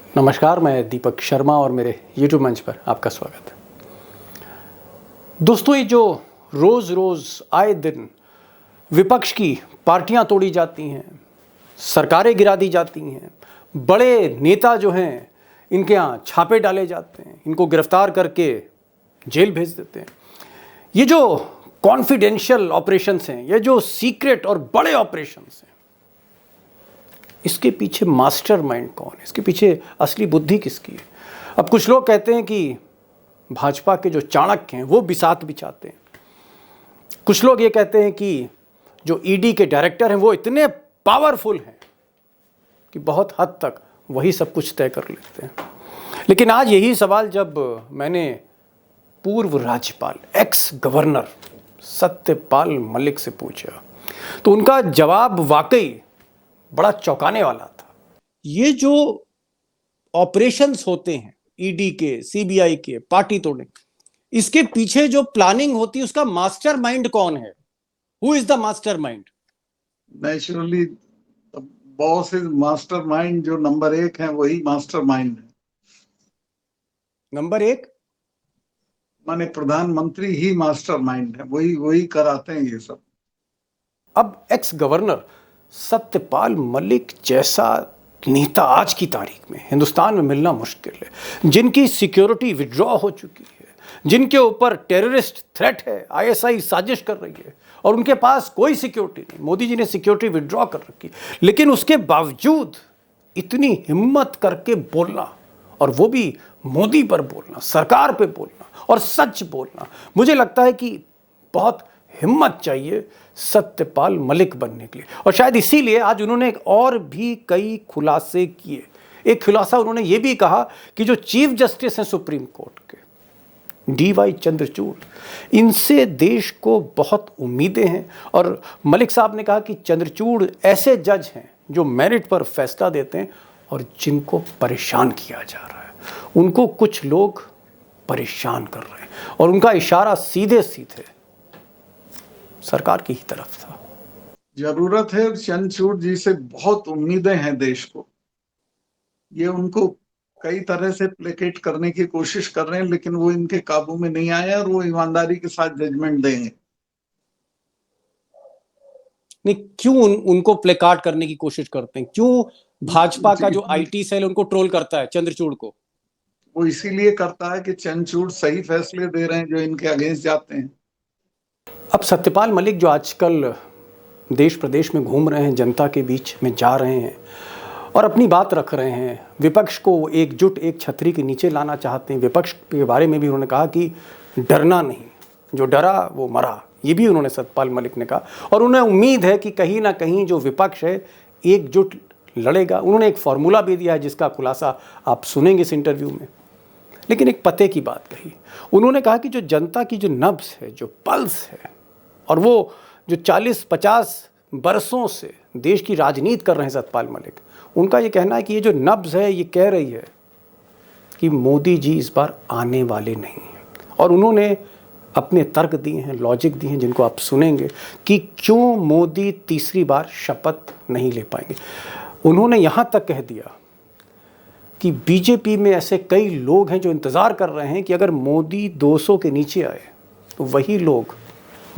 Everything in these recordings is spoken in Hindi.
नमस्कार, मैं दीपक शर्मा और मेरे YouTube मंच पर आपका स्वागत है। दोस्तों, ये जो रोज़ रोज़ आए दिन विपक्ष की पार्टियां तोड़ी जाती हैं, सरकारें गिरा दी जाती हैं, बड़े नेता जो हैं इनके यहाँ छापे डाले जाते हैं, इनको गिरफ्तार करके जेल भेज देते हैं। ये जो कॉन्फिडेंशियल ऑपरेशंस हैं, ये जो सीक्रेट और बड़े ऑपरेशंस हैं, इसके पीछे मास्टरमाइंड कौन है? इसके पीछे असली बुद्धि किसकी है? अब कुछ लोग कहते हैं कि भाजपा के जो चाणक्य हैं वो बिसात बिछाते हैं। कुछ लोग ये कहते हैं कि जो ईडी के डायरेक्टर हैं वो इतने पावरफुल हैं कि बहुत हद तक वही सब कुछ तय कर लेते हैं। लेकिन आज यही सवाल जब मैंने पूर्व राज्यपाल, एक्स गवर्नर सत्यपाल मलिक से पूछा तो उनका जवाब वाकई बड़ा चौंकाने वाला था। ये जो ऑपरेशंस होते हैं ईडी के, सीबीआई के, पार्टी तोड़ने, इसके पीछे जो प्लानिंग होती है उसका मास्टरमाइंड कौन है? Who is the mastermind? Naturally boss is mastermind. जो नंबर 1 है वही मास्टरमाइंड है। नंबर 1 माने प्रधानमंत्री ही मास्टरमाइंड है, वही कराते हैं ये सब। अब एक्स गवर्नर सत्यपाल मलिक जैसा नेता आज की तारीख में हिंदुस्तान में मिलना मुश्किल है, जिनकी सिक्योरिटी विड्रॉ हो चुकी है, जिनके ऊपर टेररिस्ट थ्रेट है, आईएसआई साजिश कर रही है और उनके पास कोई सिक्योरिटी नहीं। मोदी जी ने सिक्योरिटी विड्रॉ कर रखी, लेकिन उसके बावजूद इतनी हिम्मत करके बोलना, और वो भी मोदी पर बोलना, सरकार पे बोलना और सच बोलना, मुझे लगता है कि बहुत हिम्मत चाहिए सत्यपाल मलिक बनने के लिए। और शायद इसीलिए आज उन्होंने और भी कई खुलासे किए। एक खुलासा उन्होंने ये भी कहा कि जो चीफ जस्टिस हैं सुप्रीम कोर्ट के, डीवाई चंद्रचूड़, इनसे देश को बहुत उम्मीदें हैं। और मलिक साहब ने कहा कि चंद्रचूड़ ऐसे जज हैं जो मेरिट पर फैसला देते हैं और जिनको परेशान किया जा रहा है, उनको कुछ लोग परेशान कर रहे हैं। और उनका इशारा सीधे सीधे सरकार की ही तरफ था। जरूरत है चंद्रचूड़ जी से, बहुत उम्मीदें हैं देश को। ये उनको कई तरह से प्लेकेट करने की कोशिश कर रहे हैं, लेकिन वो इनके काबू में नहीं आए और वो ईमानदारी के साथ जजमेंट देंगे। नहीं, क्यों उनको प्लेकार्ड करने की कोशिश करते हैं? क्यों भाजपा का जो आईटी सेल उनको ट्रोल करता है चंद्रचूड़ को? वो इसीलिए करता है कि चंद्रचूड़ सही फैसले दे रहे हैं जो इनके अगेंस्ट जाते हैं। अब सत्यपाल मलिक जो आजकल देश प्रदेश में घूम रहे हैं, जनता के बीच में जा रहे हैं और अपनी बात रख रहे हैं, विपक्ष को एकजुट एक छतरी के नीचे लाना चाहते हैं। विपक्ष के बारे में भी उन्होंने कहा कि डरना नहीं, जो डरा वो मरा। ये भी उन्होंने सत्यपाल मलिक ने कहा और उन्हें उम्मीद है कि कहीं ना कहीं जो विपक्ष है एकजुट लड़ेगा। उन्होंने एक फॉर्मूला भी दिया है जिसका खुलासा आप सुनेंगे इस इंटरव्यू में। लेकिन एक पते की बात कही उन्होंने, कहा कि जो जनता की जो नब्ज़ है, जो पल्स है, और वो जो 40-50 बरसों से देश की राजनीति कर रहे हैं सत्यपाल मलिक, उनका ये कहना है कि ये जो नब्ज़ है ये कह रही है कि मोदी जी इस बार आने वाले नहीं हैं। और उन्होंने अपने तर्क दिए हैं, लॉजिक दिए हैं, जिनको आप सुनेंगे कि क्यों मोदी तीसरी बार शपथ नहीं ले पाएंगे। उन्होंने यहाँ तक कह दिया कि बीजेपी में ऐसे कई लोग हैं जो इंतज़ार कर रहे हैं कि अगर मोदी 200 के नीचे आए तो वही लोग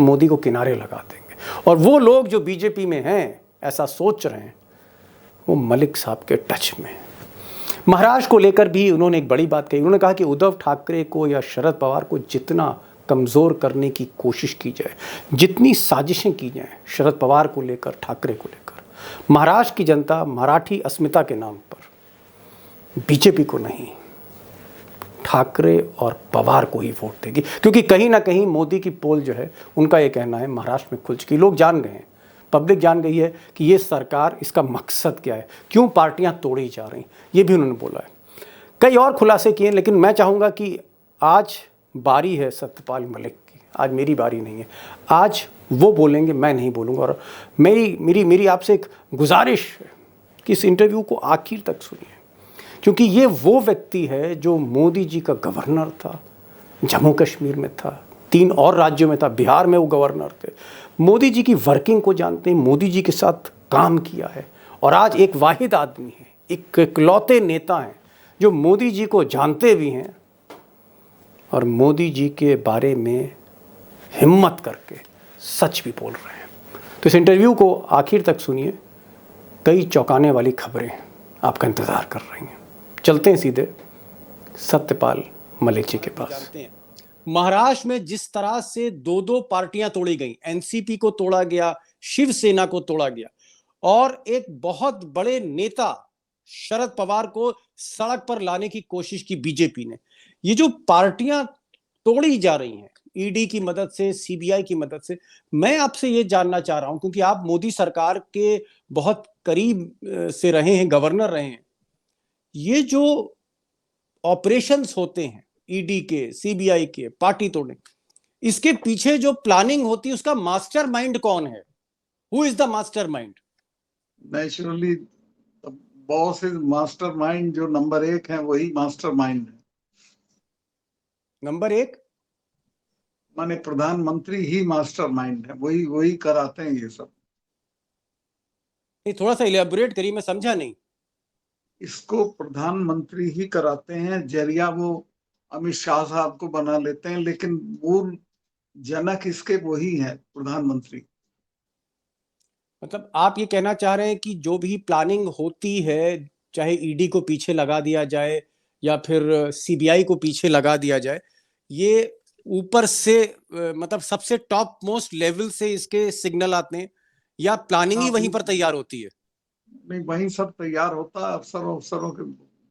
मोदी को किनारे लगा देंगे। और वो लोग जो बीजेपी में हैं, ऐसा सोच रहे हैं, वो मलिक साहब के टच में। महाराष्ट्र को लेकर भी उन्होंने एक बड़ी बात कही। उन्होंने कहा कि उद्धव ठाकरे को या शरद पवार को जितना कमज़ोर करने की कोशिश की जाए, जितनी साजिशें की जाएं शरद पवार को लेकर, ठाकरे को लेकर, महाराष्ट्र की जनता मराठी अस्मिता के नाम पर बीजेपी को नहीं, ठाकरे और पवार को ही वोट देगी। क्योंकि कहीं ना कहीं मोदी की पोल जो है, उनका ये कहना है, महाराष्ट्र में खुल चुकी। लोग जान गए हैं, पब्लिक जान गई है कि ये सरकार, इसका मकसद क्या है, क्यों पार्टियां तोड़ी जा रही, ये भी उन्होंने बोला है। कई और खुलासे किए, लेकिन मैं चाहूँगा कि आज बारी है सत्यपाल मलिक की, आज मेरी बारी नहीं है। आज वो बोलेंगे, मैं नहीं बोलूँगा। और मेरी आपसे एक गुजारिश है कि इस इंटरव्यू को आखिर तक सुनिए, क्योंकि ये वो व्यक्ति है जो मोदी जी का गवर्नर था, जम्मू कश्मीर में था, 3 और राज्यों में था, बिहार में वो गवर्नर थे, मोदी जी की वर्किंग को जानते हैं, मोदी जी के साथ काम किया है। और आज एक वाहिद आदमी है, एक इकलौते नेता हैं जो मोदी जी को जानते भी हैं और मोदी जी के बारे में हिम्मत करके सच भी बोल रहे हैं। तो इस इंटरव्यू को आखिर तक सुनिए, कई चौंकाने वाली खबरें आपका इंतज़ार कर रही हैं। चलते हैं सीधे सत्यपाल मलिक जी के पास। महाराष्ट्र में जिस तरह से दो दो पार्टियां तोड़ी गई, एनसीपी को तोड़ा गया, शिवसेना को तोड़ा गया, और एक बहुत बड़े नेता शरद पवार को सड़क पर लाने की कोशिश की बीजेपी ने। ये जो पार्टियां तोड़ी जा रही हैं ईडी की मदद से, सीबीआई की मदद से, मैं आपसे ये जानना चाह रहा हूं, क्योंकि आप मोदी सरकार के बहुत करीब से रहे हैं, गवर्नर रहे हैं, ये जो ऑपरेशंस होते हैं ईडी के, सीबीआई के, पार्टी तोड़ने, इसके पीछे जो प्लानिंग होती है उसका मास्टरमाइंड कौन है? Who is the mastermind? Naturally boss is mastermind. जो नंबर 1 है वही मास्टरमाइंड है। नंबर 1 माने प्रधानमंत्री ही मास्टरमाइंड है, वही वही कराते हैं ये सब। थोड़ा सा इलेबोरेट करिए, मैं समझा नहीं। इसको प्रधानमंत्री ही कराते हैं, जरिया वो अमित शाह साहब को बना लेते हैं, लेकिन मूल जनक इसके वही है, प्रधानमंत्री। मतलब आप ये कहना चाह रहे हैं कि जो भी प्लानिंग होती है, चाहे ईडी को पीछे लगा दिया जाए या फिर सीबीआई को पीछे लगा दिया जाए, ये ऊपर से मतलब सबसे टॉप मोस्ट लेवल से इसके सिग्नल आते हैं, या प्लानिंग ही वहीं पर तैयार होती है? नहीं, वहीं सब तैयार होता है। अफसरों के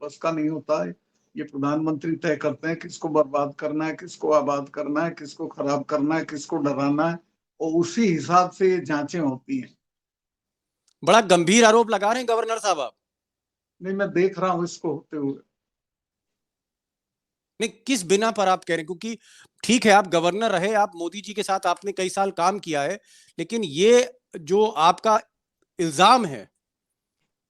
बस का नहीं होता है। ये प्रधानमंत्री तय करते हैं किसको बर्बाद करना है, किसको आबाद करना है, किसको खराब करना है, किसको डराना है, और उसी हिसाब से ये जांचें होती हैं। बड़ा गंभीर आरोप लगा रहे हैं गवर्नर साहब आप। नहीं, मैं देख रहा हूं इसको होते हुए। नहीं, किस बिना पर आप कह रहे हैं? क्योंकि ठीक है, आप गवर्नर रहे, आप मोदी जी के साथ आपने कई साल काम किया है, लेकिन ये जो आपका इल्जाम है,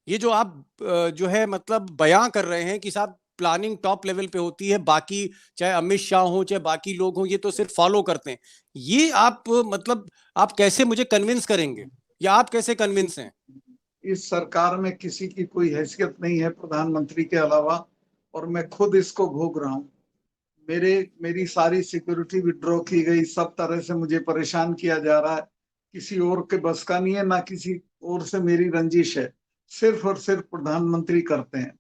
ये जो आप जो है मतलब बयां कर रहे हैं कि साहब प्लानिंग टॉप लेवल पे होती है, बाकी चाहे अमित शाह हो चाहे बाकी लोग हो, ये तो सिर्फ फॉलो करते हैं, ये आप मतलब आप कैसे मुझे कन्विंस करेंगे, या आप कैसे कन्विंस हैं? इस सरकार में किसी की कोई हैसियत नहीं है प्रधानमंत्री के अलावा, और मैं खुद इसको भोग रहा हूं। मेरी सारी सिक्योरिटी विड्रॉ की गई, सब तरह से मुझे परेशान किया जा रहा है। किसी और के बस का नहीं है, ना किसी और से मेरी रंजिश है। सिर्फ और सिर्फ प्रधानमंत्री करते हैं,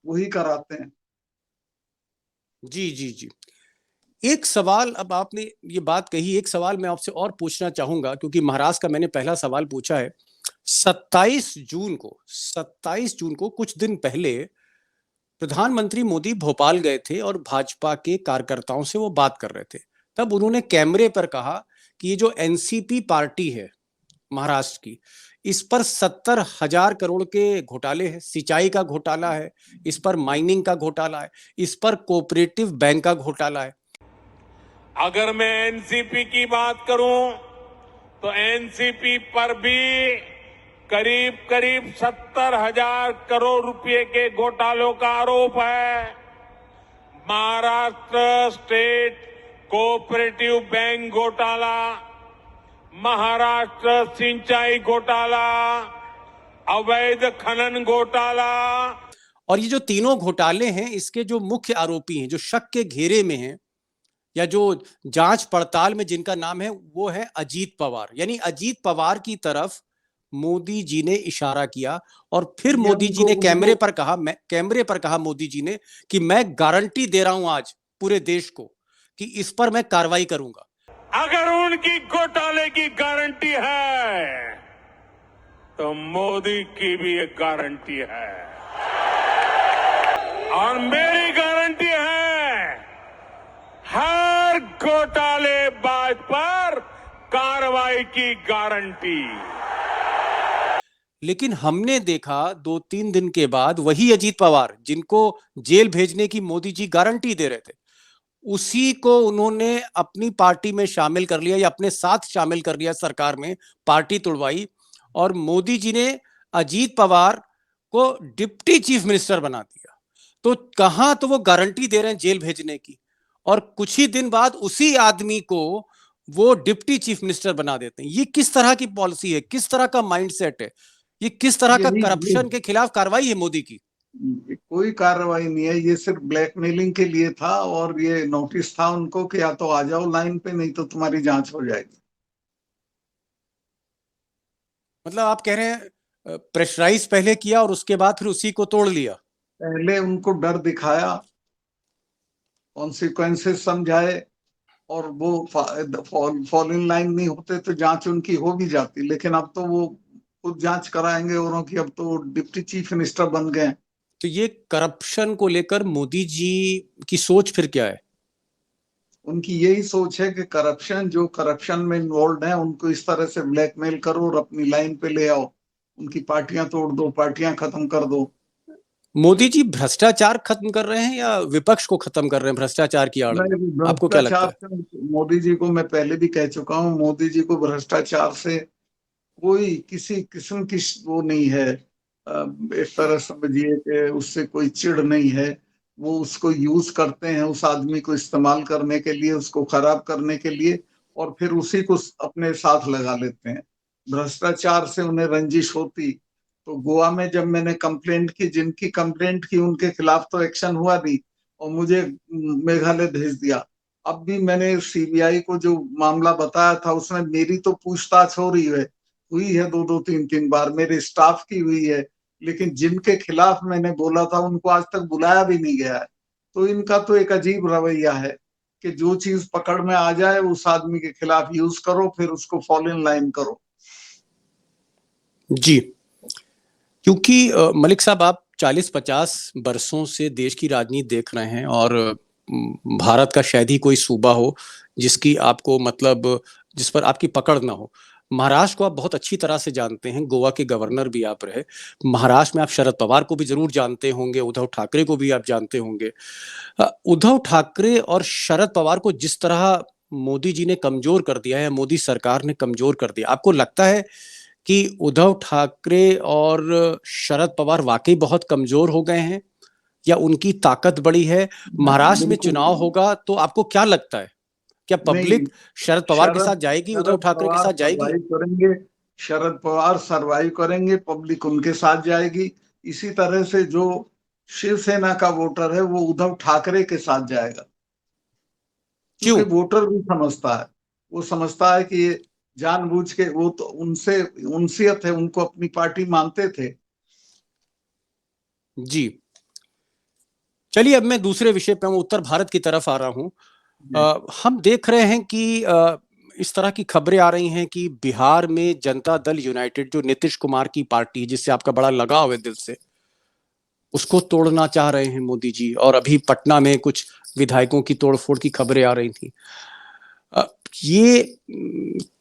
वही कराते हैं। जी जी जी। एक सवाल, अब आपने ये बात कही, एक सवाल मैं आपसे और पूछना चाहूंगा, क्योंकि महाराष्ट्र का मैंने पहला सवाल पूछा है। 27 जून को कुछ दिन पहले प्रधानमंत्री मोदी भोपाल गए थे और भाजपा के कार्यकर्ताओं से वो बात कर रहे थे। तब उन्होंने कैमरे पर कहा कि ये जो एनसीपी पार्टी है महाराष्ट्र की, इस पर 70,000 करोड़ के घोटाले हैं, सिंचाई का घोटाला है, इस पर माइनिंग का घोटाला है, इस पर कोऑपरेटिव बैंक का घोटाला है। अगर मैं एनसीपी की बात करूं तो एनसीपी पर भी करीब करीब 70,000 करोड़ रुपए के घोटालों का आरोप है। महाराष्ट्र स्टेट कोऑपरेटिव बैंक घोटाला, महाराष्ट्र सिंचाई घोटाला, अवैध खनन घोटाला, और ये जो तीनों घोटाले हैं, इसके जो मुख्य आरोपी हैं, जो शक के घेरे में हैं, या जो जांच पड़ताल में जिनका नाम है, वो है अजीत पवार। यानी अजीत पवार की तरफ मोदी जी ने इशारा किया, और फिर मोदी जी ने कैमरे पर कहा मोदी जी ने कि मैं गारंटी दे रहा हूं आज पूरे देश को कि इस पर मैं कार्रवाई करूंगा। अगर उनकी घोटाले की गारंटी है तो मोदी की भी एक गारंटी है, और मेरी गारंटी है हर घोटालेबाज पर कार्रवाई की गारंटी। लेकिन हमने देखा 2-3 दिन के बाद वही अजीत पवार, जिनको जेल भेजने की मोदी जी गारंटी दे रहे थे, उसी को उन्होंने अपनी पार्टी में शामिल कर लिया, या अपने साथ शामिल कर लिया, सरकार में पार्टी तुड़वाई, और मोदी जी ने अजीत पवार को डिप्टी चीफ मिनिस्टर बना दिया। तो कहां तो वो गारंटी दे रहे हैं जेल भेजने की, और कुछ ही दिन बाद उसी आदमी को वो डिप्टी चीफ मिनिस्टर बना देते हैं। ये किस तरह की पॉलिसी है, किस तरह का माइंडसेट है, ये किस तरह का करप्शन के खिलाफ कार्रवाई है मोदी की? कोई कार्रवाई नहीं है, ये सिर्फ ब्लैकमेलिंग के लिए था और ये नोटिस था उनको कि या तो आ जाओ लाइन पे, नहीं तो तुम्हारी जांच हो जाएगी। मतलब आप कह रहे हैं प्रेशराइज पहले किया और उसके बाद फिर उसी को तोड़ लिया। पहले उनको डर दिखाया, कॉन्सिक्वेंसेस समझाए, और वो फॉल इन लाइन नहीं होते तो जांच उनकी हो भी जाती, लेकिन अब तो वो खुद जांच कराएंगे औरों की, अब तो डिप्टी चीफ मिनिस्टर बन गए। तो ये करप्शन को लेकर मोदी जी की सोच फिर क्या है? उनकी यही सोच है कि जो करप्शन में इन्वॉल्व है उनको इस तरह से ब्लैकमेल करो और अपनी लाइन पे ले आओ, उनकी पार्टियां तोड़ दो, पार्टियां खत्म कर दो। मोदी जी भ्रष्टाचार खत्म कर रहे हैं या विपक्ष को खत्म कर रहे हैं भ्रष्टाचार की आड़ में? नहीं, आपको क्या लगता भ्रष्टाचार है? से मोदी जी को मैं पहले भी कह चुका हूँ, मोदी जी को भ्रष्टाचार से कोई किसी किस्म की वो नहीं है। इस तरह समझिए कि उससे कोई चिढ़ नहीं है। वो उसको यूज करते हैं, उस आदमी को इस्तेमाल करने के लिए, उसको खराब करने के लिए, और फिर उसी को अपने साथ लगा लेते हैं। भ्रष्टाचार से उन्हें रंजिश होती तो गोवा में जब मैंने कंप्लेंट की, जिनकी कंप्लेंट की उनके खिलाफ तो एक्शन हुआ नहीं और मुझे मेघालय भेज दिया। अब भी मैंने सीबीआई को जो मामला बताया था उसमें मेरी तो पूछताछ हो रही है, हुई है, दो दो तीन तीन बार मेरे स्टाफ की हुई है, लेकिन जिनके खिलाफ मैंने बोला था उनको आज तक बुलाया भी नहीं गया है। तो इनका तो एक अजीब रवैया है कि जो चीज पकड़ में आ जाए उस आदमी के खिलाफ यूज करो, फिर उसको फॉल इन लाइन करो। जी, क्योंकि मलिक साहब आप 40-50 बरसों से देश की राजनीति देख रहे हैं और भारत का शायद ही कोई सूबा हो जिसकी आपको मतलब जिस पर आपकी पकड़ ना हो। महाराष्ट्र को आप बहुत अच्छी तरह से जानते हैं, गोवा के गवर्नर भी आप रहे। महाराष्ट्र में आप शरद पवार को भी जरूर जानते होंगे, उद्धव ठाकरे को भी आप जानते होंगे। उद्धव ठाकरे और शरद पवार को जिस तरह मोदी जी ने कमजोर कर दिया है, मोदी सरकार ने कमजोर कर दिया, आपको लगता है कि उद्धव ठाकरे और शरद पवार वाकई बहुत कमजोर हो गए हैं या उनकी ताकत बड़ी है? महाराष्ट्र में बिल्कुल चुनाव होगा तो आपको क्या लगता है, क्या नहीं। पब्लिक शरद पवार के साथ जाएगी, उद्धव शरद ठाकरे के पवार साथ जाएगी? सरवाइव करेंगे, शरद पवार सरवाइव करेंगे, पब्लिक उनके साथ जाएगी। इसी तरह से जो शिवसेना का वोटर है वो उद्धव ठाकरे के साथ जाएगा, क्यों? क्योंकि वोटर भी समझता है, वो समझता है कि ये जानबूझ के, वो तो उनसे उनसियत है, उनको अपनी पार्टी मानते थे। जी, चलिए अब मैं दूसरे विषय पे उत्तर भारत की तरफ आ रहा हूं। हम देख रहे हैं कि इस तरह की खबरें आ रही हैं कि बिहार में जनता दल यूनाइटेड, जो नीतीश कुमार की पार्टी जिससे आपका बड़ा लगाव है दिल से, उसको तोड़ना चाह रहे हैं मोदी जी। और अभी पटना में कुछ विधायकों की तोड़फोड़ की खबरें आ रही थी। ये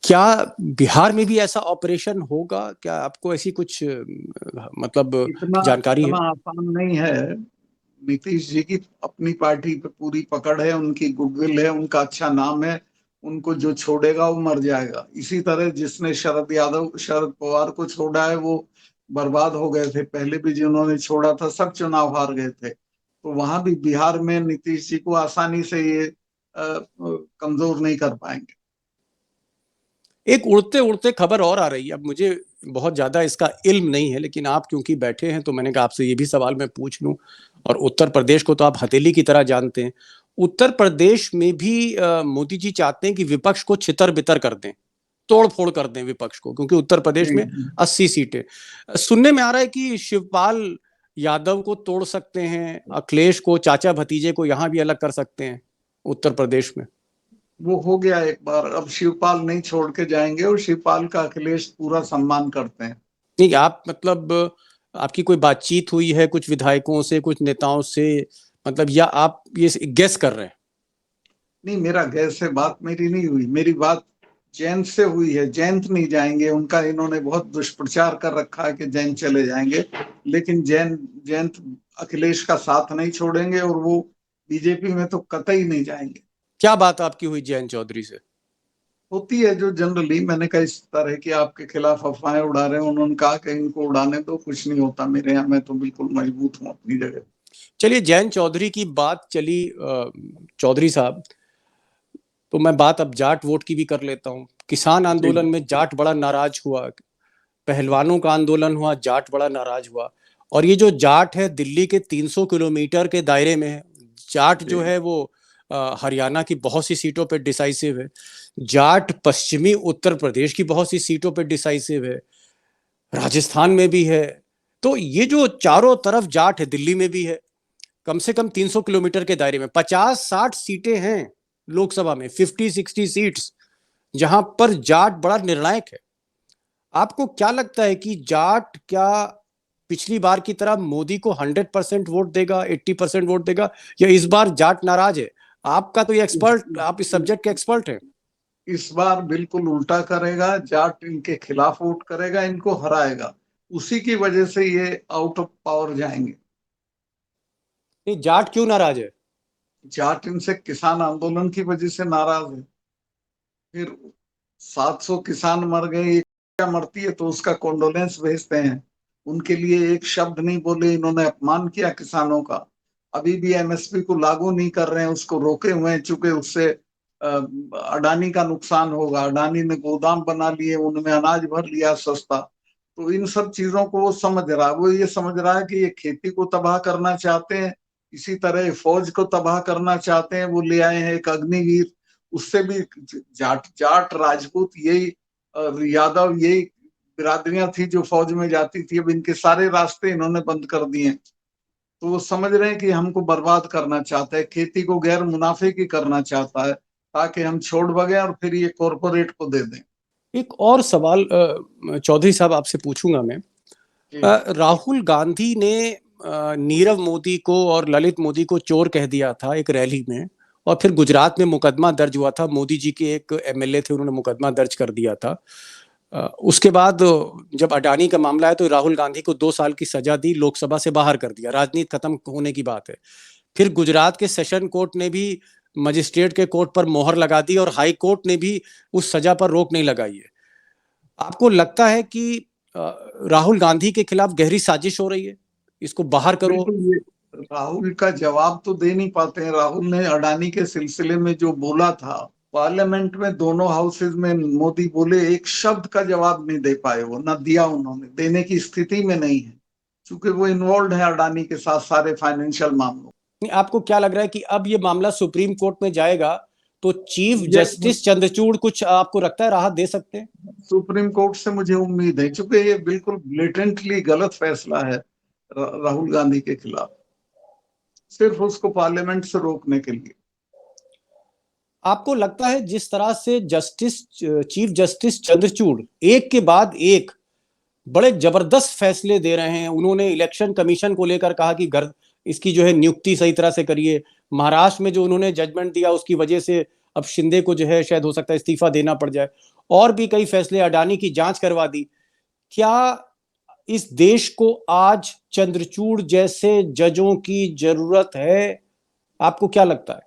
क्या बिहार में भी ऐसा ऑपरेशन होगा? क्या आपको ऐसी कुछ मतलब इतना जानकारी है? इतना आसान नहीं है। नीतीश जी की अपनी पार्टी पे पूरी पकड़ है, उनकी गुडविल है, उनका अच्छा नाम है, उनको जो छोड़ेगा वो मर जाएगा। इसी तरह जिसने शरद पवार को छोड़ा है वो बर्बाद हो गए थे, पहले भी जिन्होंने छोड़ा था सब चुनाव हार गए थे। तो वहां भी बिहार में नीतीश जी को आसानी से ये कमजोर नहीं कर पाएंगे। एक उड़ते उड़ते खबर और आ रही है, अब मुझे बहुत ज्यादा इसका इल्म नहीं है, लेकिन आप क्योंकि बैठे हैं तो मैंने कहा आपसे ये भी सवाल मैं पूछ लूं। और उत्तर प्रदेश को तो आप हथेली की तरह जानते हैं। उत्तर प्रदेश में भी मोदी जी चाहते हैं कि विपक्ष को छितर बितर कर दें, तोड़ फोड़ कर दें विपक्ष को, क्योंकि उत्तर प्रदेश में 80 सीटें। सुनने में आ रहा है कि शिवपाल यादव को तोड़ सकते हैं, अखिलेश को, चाचा भतीजे को यहां भी अलग कर सकते हैं उत्तर प्रदेश में। वो हो गया एक बार, अब शिवपाल नहीं छोड़ के जाएंगे, और शिवपाल का अखिलेश पूरा सम्मान करते हैं। नहीं, आप मतलब आपकी कोई बातचीत हुई है कुछ विधायकों से, कुछ नेताओं से, मतलब, या आप ये गेस कर रहे हैं? नहीं, मेरा गैस से बात मेरी नहीं हुई, मेरी बात जैन से हुई है। जैन नहीं जाएंगे, उनका इन्होंने बहुत दुष्प्रचार कर रखा है कि जैन चले जाएंगे, लेकिन जैन अखिलेश का साथ नहीं छोड़ेंगे और वो बीजेपी में तो कतई नहीं जाएंगे। क्या बात आपकी हुई जयंत चौधरी से? होती है जो जनरली, मैंने कहा इस तरह की आपके खिलाफ अफवाहें उड़ा रहे हैं, उन्होंने कहा कि इनको उड़ाने दो, कुछ नहीं होता मेरे यहाँ, मैं तो बिल्कुल मजबूत हूँ अपनी जगह। चलिए, जयंत चौधरी की बात चली, चौधरी साहब, तो मैं बात अब जाट वोट की भी कर लेता हूँ। किसान आंदोलन में जाट बड़ा नाराज हुआ, पहलवानों का आंदोलन हुआ, जाट बड़ा नाराज हुआ, और ये जो जाट है दिल्ली के 300 किलोमीटर के दायरे में है। जाट जो है वो हरियाणा की बहुत सी सीटों पर डिसाइसिव है। जाट पश्चिमी उत्तर प्रदेश की बहुत सी सीटों पर डिसाइसिव है, राजस्थान में भी है। तो ये जो चारों तरफ जाट है, दिल्ली में भी है, कम से कम 300 किलोमीटर के दायरे में 50-60 सीटें हैं लोकसभा में, 50-60 सीट्स, जहां पर जाट बड़ा निर्णायक है। आपको क्या लगता है कि जाट क्या पिछली बार की तरह मोदी को 100% वोट देगा, 80% वोट देगा, या इस बार जाट नाराज है? आपका तो ये एक्सपर्ट, आप इस सब्जेक्ट के एक्सपर्ट हैं। इस बार बिल्कुल उल्टा करेगा, जाट इनके खिलाफ वोट करेगा, इनको हराएगा। उसी की वजह से ये आउट ऑफ पावर जाएंगे। नहीं, जाट क्यों नाराज है? जाट इनसे किसान आंदोलन की वजह से नाराज है। फिर 700 किसान मर गए, ये क्या मरती है तो उसका कॉन्डोलेंस भेजते हैं। उनके लिए एक शब्द नहीं बोले, इन्होंने अपमान किया किसानों का। अभी भी एमएसपी को लागू नहीं कर रहे हैं, उसको रोके हुए हैं, चूंकि उससे अडानी का नुकसान होगा। अडानी ने गोदाम बना लिए, उनमें अनाज भर लिया सस्ता। तो इन सब चीजों को वो समझ रहा है। वो ये समझ रहा है कि ये खेती को तबाह करना चाहते हैं, इसी तरह फौज को तबाह करना चाहते हैं। वो ले आए हैं एक अग्निवीर, उससे भी जाट जाट राजपूत यही यादव यही बिरादरियां थी जो फौज में जाती थी। अब इनके सारे रास्ते इन्होंने बंद कर दिए। तो वो समझ रहे हैं कि हमको बर्बाद करना चाहता है, खेती को गैर मुनाफे की करना चाहता है, ताकि हम छोड़ बगे और फिर ये कॉरपोरेट को दे दें। एक और सवाल चौधरी साहब आपसे पूछूंगा मैं। राहुल गांधी ने नीरव मोदी को और ललित मोदी को चोर कह दिया था एक रैली में, और फिर गुजरात में मुकदमा दर्ज हुआ था। मोदी जी के एक एमएलए थे, उन्होंने मुकदमा दर्ज कर दिया था। उसके बाद जब अडानी का मामला है तो राहुल गांधी को 2 साल की सजा दी, लोकसभा से बाहर कर दिया। राजनीति खत्म होने की बात है। फिर गुजरात के सेशन कोर्ट ने भी मजिस्ट्रेट के कोर्ट पर मोहर लगा दी, और हाई कोर्ट ने भी उस सजा पर रोक नहीं लगाई है। आपको लगता है कि राहुल गांधी के खिलाफ गहरी साजिश हो रही है, इसको बाहर करो? राहुल का जवाब तो दे नहीं पाते हैं। राहुल ने अडानी के सिलसिले में जो बोला था पार्लियामेंट में, दोनों हाउसेज में मोदी बोले, एक शब्द का जवाब नहीं दे पाए। वो ना दिया, उन्होंने देने की स्थिति में नहीं है, क्योंकि वो इन्वॉल्व है अडानी के साथ सारे फाइनेंशियल मामलों। आपको क्या लग रहा है कि अब ये मामला सुप्रीम कोर्ट में जाएगा तो चीफ जस्टिस चंद्रचूड़ कुछ आपको लगता है राहत दे सकते हैं? सुप्रीम कोर्ट से मुझे उम्मीद है, क्योंकि ये बिल्कुल ब्लेटेंटली गलत फैसला है राहुल गांधी के खिलाफ, सिर्फ उसको पार्लियामेंट से रोकने के लिए। आपको लगता है जिस तरह से चीफ जस्टिस चंद्रचूड़ एक के बाद एक बड़े जबरदस्त फैसले दे रहे हैं? उन्होंने इलेक्शन कमीशन को लेकर कहा कि इसकी जो है नियुक्ति सही तरह से करिए। महाराष्ट्र में जो उन्होंने जजमेंट दिया उसकी वजह से अब शिंदे को जो है शायद हो सकता है इस्तीफा देना पड़ जाए। और भी कई फैसले, अडानी की जांच करवा दी। क्या इस देश को आज चंद्रचूड़ जैसे जजों की जरूरत है? आपको क्या लगता है?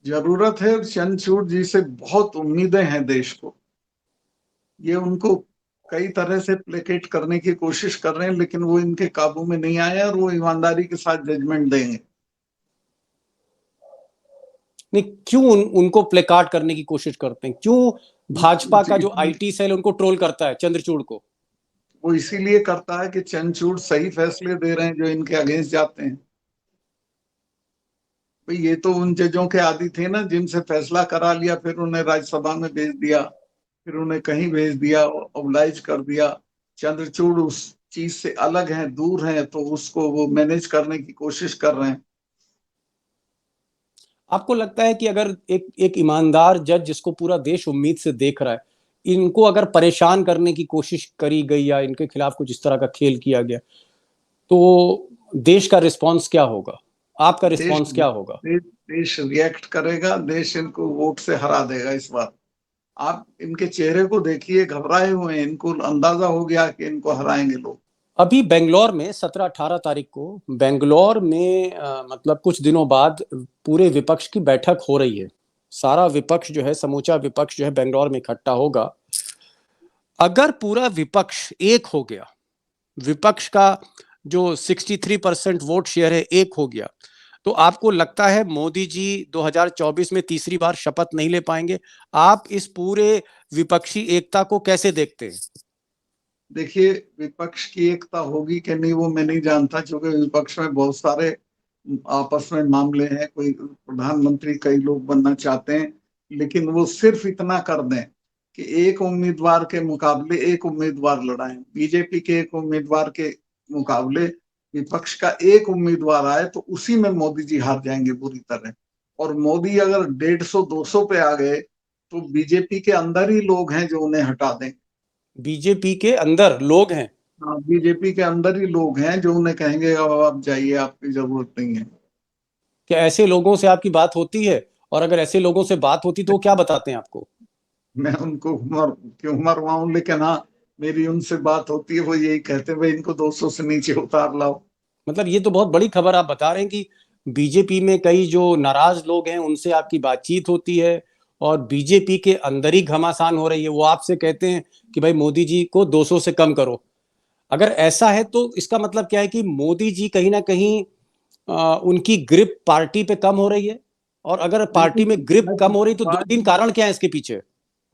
जरूरत है। चंद्रचूड़ जी से बहुत उम्मीदें हैं देश को। ये उनको कई तरह से प्लेकेट करने की कोशिश कर रहे हैं, लेकिन वो इनके काबू में नहीं आए और वो ईमानदारी के साथ जजमेंट देंगे। नहीं, क्यों उनको प्लेकार्ड करने की कोशिश करते हैं? क्यों भाजपा का जो आईटी सेल उनको ट्रोल करता है चंद्रचूड़ को? वो इसीलिए करता है कि चंद्रचूड़ सही फैसले दे रहे हैं जो इनके अगेंस्ट जाते हैं। भाई ये तो उन जजों के आदी थे ना, जिनसे फैसला करा लिया, फिर उन्हें राज्यसभा में भेज दिया, फिर उन्हें कहीं भेज दिया, ऑब्लाइज कर दिया। चंद्रचूड़ उस चीज से अलग हैं, दूर हैं, तो उसको वो मैनेज करने की कोशिश कर रहे हैं। आपको लगता है कि अगर एक ईमानदार जज जिसको पूरा देश उम्मीद से देख रहा है, इनको अगर परेशान करने की कोशिश करी गई या इनके खिलाफ कुछ इस तरह का खेल किया गया, तो देश का रिस्पांस क्या होगा? आपका रिस्पांस क्या होगा? देश रिएक्ट करेगा, देश इनको वोट से हरा देगा इस बार। आप इनके चेहरे को देखिए, घबराए हुए हैं, इनको अंदाजा हो गया कि इनको हराएंगे लोग। अभी बेंगलोर में 17-18 तारीख को बेंगलोर में मतलब कुछ दिनों बाद पूरे विपक्ष की बैठक हो रही है। सारा विपक्ष जो है, समूचा विपक्ष जो है बेंगलोर में इकट्ठा होगा। अगर पूरा विपक्ष एक हो गया, विपक्ष का जो 63% वोट शेयर है एक हो गया, तो आपको लगता है मोदी जी 2024 में तीसरी बार शपथ नहीं ले पाएंगे? आप इस पूरे विपक्षी एकता को कैसे देखते हैं? देखिए, विपक्ष की एकता होगी कि नहीं वो मैं नहीं जानता, क्योंकि विपक्ष में बहुत सारे आपस में मामले हैं। कोई प्रधानमंत्री कई लोग बनना चाहते हैं, लेकिन वो सिर्फ इतना कर दें कि एक उम्मीदवार के मुकाबले एक उम्मीदवार लड़ाएं। बीजेपी के एक उम्मीदवार के मुकाबले विपक्ष का एक उम्मीदवार आए तो उसी में मोदी जी हार जाएंगे बुरी तरह। और मोदी अगर 150-200 पे आ गए तो बीजेपी के अंदर ही लोग हैं जो उन्हें हटा दें। बीजेपी के अंदर लोग हैं? हाँ, बीजेपी के अंदर ही लोग हैं जो उन्हें कहेंगे अब आप जाइए, आपकी जरूरत नहीं है। क्या ऐसे लोगों से आपकी बात होती है? और अगर ऐसे लोगों से बात होती तो वो क्या बताते हैं आपको? मैं उनको क्यों मरवाऊं, लेकिन हाँ, मेरी उनसे बात होती है, वो यही कहते हैं भाई इनको 200 से नीचे उतार लाओ। मतलब ये तो बहुत बड़ी खबर आप बता रहे हैं कि बीजेपी में कई जो नाराज लोग हैं उनसे आपकी बातचीत होती है और बीजेपी के अंदर ही घमासान हो रही है। वो आपसे कहते हैं कि भाई मोदी जी को 200 से कम करो। अगर ऐसा है तो इसका मतलब क्या है कि मोदी जी कहीं ना कहीं उनकी ग्रिप पार्टी पे कम हो रही है? और अगर पार्टी में ग्रिप कम हो रही तो दो तीन कारण क्या है इसके पीछे?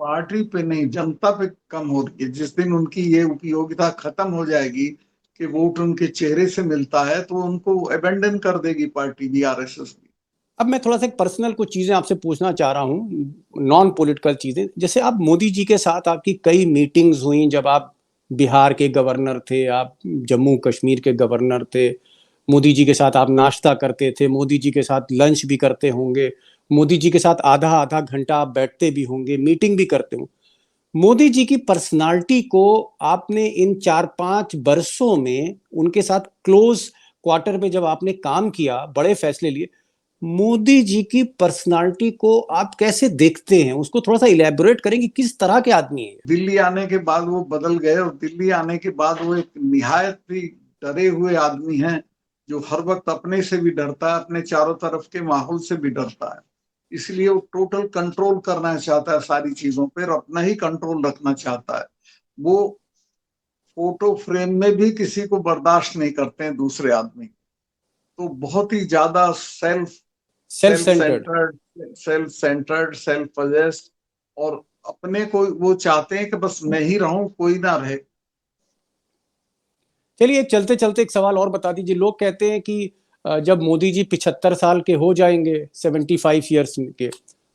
पार्टी पे नहीं, जनता पे कम हो रही है। जिस दिन उनकी ये उपयोगिता खत्म हो जाएगी कि वोट उनके चेहरे से मिलता है, तो उनको अबेंडन कर देगी पार्टी भी, आरएसएस भी। अब मैं थोड़ा सा एक पर्सनल कुछ चीजें आपसे पूछना चाह रहा हूँ, नॉन पॉलिटिकल चीजें। जैसे आप मोदी जी के साथ आपकी कई मीटिंग्स हुई जब आप बिहार के गवर्नर थे, आप जम्मू कश्मीर के गवर्नर थे। मोदी जी के साथ आप नाश्ता करते थे, मोदी जी के साथ लंच भी करते होंगे, मोदी जी के साथ आधा आधा घंटा आप बैठते भी होंगे, मीटिंग भी करते होंगे। मोदी जी की पर्सनालिटी को आपने इन 4-5 वर्षों में उनके साथ क्लोज क्वार्टर में जब आपने काम किया, बड़े फैसले लिए, मोदी जी की पर्सनालिटी को आप कैसे देखते हैं? उसको थोड़ा सा इलेबोरेट करें कि किस तरह के आदमी है? दिल्ली आने के बाद वो बदल गए, और दिल्ली आने के बाद वो एक निहायत ही डरे हुए आदमी हैं, जो हर वक्त अपने से भी डरता है, अपने चारों तरफ के माहौल से भी डरता है। इसलिए वो टोटल कंट्रोल करना चाहता है सारी चीजों पर, अपना ही कंट्रोल रखना चाहता है। वो फोटो फ्रेम में भी किसी को बर्दाश्त नहीं करते हैं दूसरे आदमी। तो बहुत ही ज्यादा self self self centred. Centred self centred self possessed, और अपने को वो चाहते हैं कि बस मैं ही रहूं, कोई ना रहे। चलिए चलते चलते एक सवाल और बता दीजिए। लोग कहते हैं कि जब मोदी जी 75 साल के हो जाएंगे, 75 ईयर्स के,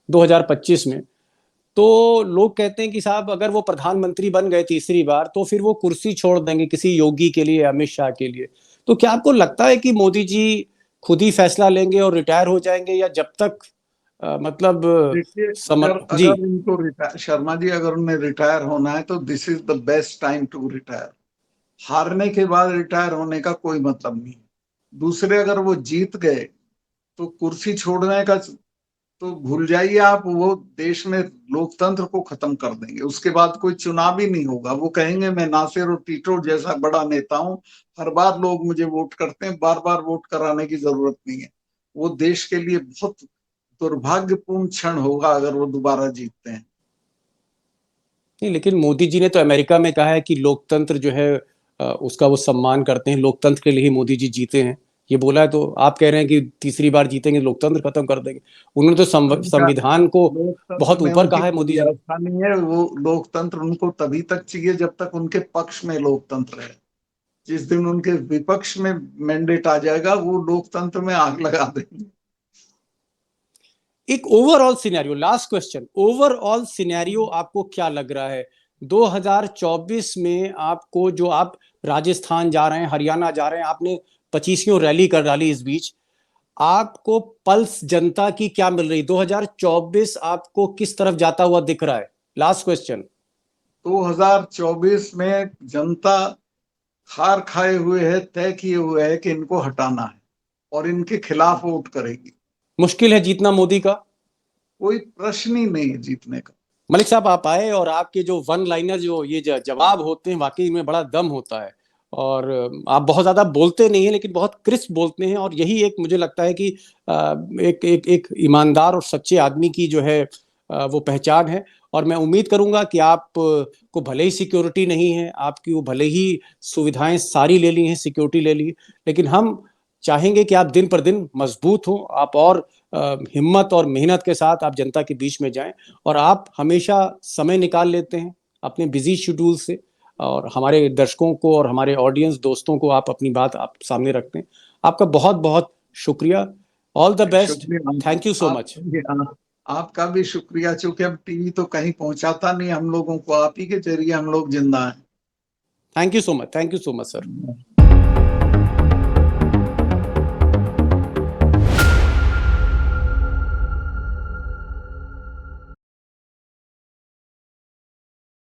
2025 में, तो लोग कहते हैं कि साहब अगर वो प्रधानमंत्री बन गए तीसरी बार तो फिर वो कुर्सी छोड़ देंगे किसी योगी के लिए, अमित शाह के लिए। तो क्या आपको लगता है कि मोदी जी खुद ही फैसला लेंगे और रिटायर हो जाएंगे, या जब तक मतलब देखिए, समर अगर जी? अगर उनको रिटायर, शर्मा जी, अगर उन्हें रिटायर होना है तो this is the best time to retire. हारने के बाद रिटायर होने का कोई मतलब नहीं। दूसरे अगर वो जीत गए तो कुर्सी छोड़ने का तो भूल जाइए आप, वो देश में लोकतंत्र को खत्म कर देंगे। उसके बाद कोई चुनाव ही नहीं होगा। वो कहेंगे मैं नासिर और टीटो जैसा बड़ा नेता हूं, हर बार लोग मुझे वोट करते हैं, बार बार वोट कराने की जरूरत नहीं है। वो देश के लिए बहुत दुर्भाग्यपूर्ण क्षण होगा अगर वो दोबारा जीतते हैं। नहीं, लेकिन मोदी जी ने तो अमेरिका में कहा है कि लोकतंत्र जो है उसका वो सम्मान करते हैं, लोकतंत्र के लिए ही मोदी जी जीते हैं, ये बोला है। तो आप कह रहे हैं कि तीसरी बार जीतेंगे लोकतंत्र खत्म कर देंगे? उन्होंने तो उनका संविधान को लोकतंत्र बहुत में ऊपर उनकी कहा है कोई मोदी जी ने। व्यवस्था नहीं है। वो लोकतंत्र उनको तभी तक चाहिए जब तक उनके पक्ष में लोकतंत्र है। जिस दिन उनके विपक्ष में मैंडेट आ जाएगा, वो लोकतंत्र में आग लगा देंगे। एक overall scenario, last question, overall scenario आपको क्या लग रहा है 2024 में? आपको जो आप राजस्थान जा रहे हैं, हरियाणा जा रहे हैं, आपने 25वीं रैली कर डाली इस बीच, आपको पल्स जनता की क्या मिल रही? 2024 आपको किस तरफ जाता हुआ दिख रहा है? Last question. 2024 में जनता हार खाए हुए है, तय किए हुए है कि इनको हटाना है, और इनके खिलाफ वोट करेगी। मुश्किल है जीतना मोदी का? कोई प्रश्न ही नहीं है जीतने का। मलिक साहब, आप आए और आपके जो वन लाइनर जो ये जवाब होते हैं, वाकई में बड़ा दम होता है। और आप बहुत ज्यादा बोलते नहीं हैं लेकिन बहुत क्रिस्प बोलते हैं, और यही एक मुझे लगता है कि एक एक एक ईमानदार और सच्चे आदमी की जो है वो पहचान है। और मैं उम्मीद करूंगा कि आप को भले ही सिक्योरिटी नहीं है, आपकी वो भले ही सुविधाएं सारी ले ली हैं, सिक्योरिटी ले ली, लेकिन हम चाहेंगे कि आप दिन पर दिन मजबूत हो, आप और हिम्मत और मेहनत के साथ आप जनता के बीच में जाएं। और आप हमेशा समय निकाल लेते हैं अपने बिजी शेड्यूल से, और हमारे दर्शकों को और हमारे ऑडियंस दोस्तों को आप अपनी बात आप सामने रखते हैं। आपका बहुत बहुत शुक्रिया। All the best. Thank you so much. आपका भी शुक्रिया, चूंकि अब टीवी तो कहीं पहुंचाता नहीं हम लोगों को, आप ही के जरिए हम लोग जिंदा हैं। Thank you so much. Thank you so much sir.